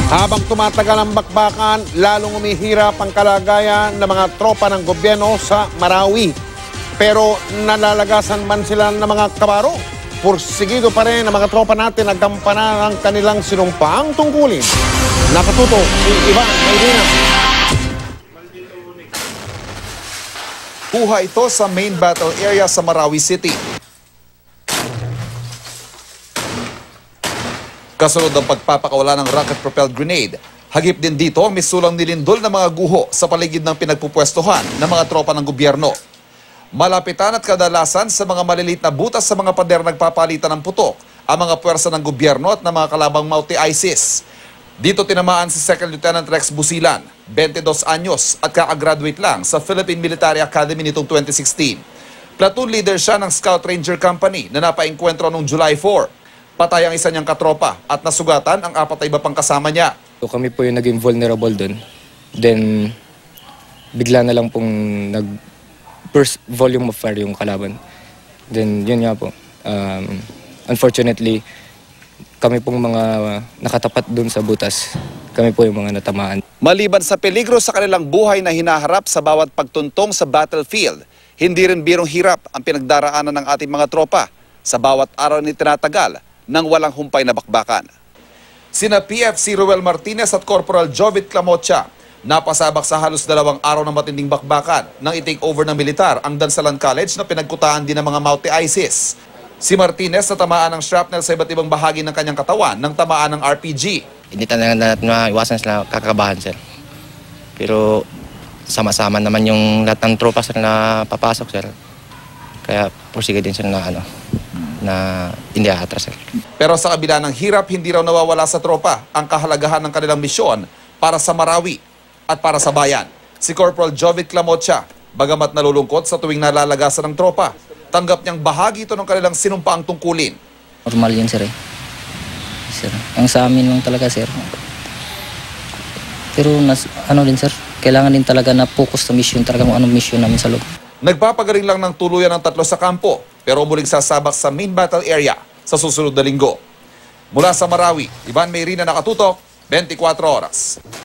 Habang tumatagal ang bakbakan, lalong umihirap ang kalagayan ng mga tropa ng gobyerno sa Marawi. Pero nalalagasan man sila ng mga kabaro, pursigido pa rin ang mga tropa natin ang gampanan ng kanilang sinumpaang tungkulin. Nakatuto si Ivan Mayrina. Kuha ito sa main battle area sa Marawi City. Kasunod ng pagpapakawala ng rocket-propelled grenade, hagip din dito ang misulang nilindol na mga guho sa paligid ng pinagpupwestuhan ng mga tropa ng gobyerno. Malapitan at kadalasan sa mga maliliit na butas sa mga pader nagpapalitan ng putok ang mga puwersa ng gobyerno at ng mga kalabang Mauti ISIS. Dito tinamaan si Second Lieutenant Rex Busilan, 22 anyos at kakagraduate lang sa Philippine Military Academy nitong 2016. Platoon leader siya ng Scout Ranger Company na napaengkwentro noong July 4. Patay ang isa niyang katropa at nasugatan ang 4 na iba pang kasama niya. So kami po yung naging vulnerable dun. Then, bigla na lang pong nag-burst volume of fire yung kalaban. Then, yun nga po. Unfortunately, kami pong mga nakatapat dun sa butas. Kami po yung mga natamaan. Maliban sa peligro sa kanilang buhay na hinaharap sa bawat pagtuntong sa battlefield, hindi rin birong hirap ang pinagdaraanan ng ating mga tropa sa bawat araw ni tinatagal ng walang humpay na bakbakan. Sina PFC Ruel Martinez at Corporal Jovit Clamocha napasabak sa halos 2 araw ng matinding bakbakan nang i-take over ng militar ang Dansalan College na pinagkutaan din ng mga Mauti ISIS. Si Martinez natamaan ng shrapnel sa iba't ibang bahagi ng kanyang katawan nang tamaan ng RPG. Hindi talaga natin maiwasan sila kakabahan, sir. Pero sama-sama naman yung lahat ng tropa sir na papasok, sir. Kaya pursige din sila na hindi atras, sir. Pero sa kabila ng hirap, hindi raw nawawala sa tropa ang kahalagahan ng kanilang misyon para sa Marawi at para sa bayan. Si Corporal Jovit Clamocha, bagamat nalulungkot sa tuwing nalalagasan ng tropa, tanggap niyang bahagi ito ng kanilang sinumpaang tungkulin. Normal yan, sir. Sir, ang sa amin lang talaga, sir. Pero ano din, sir, kailangan din talaga na focus sa mission, talaga kung anong mission namin sa loob. Nagpapagaling lang ng tuluyan ng 3 sa kampo, pero muling sasabak sa main battle area sa susunod na linggo. Mula sa Marawi, Ivan Mayrina, nakatutok, 24 oras.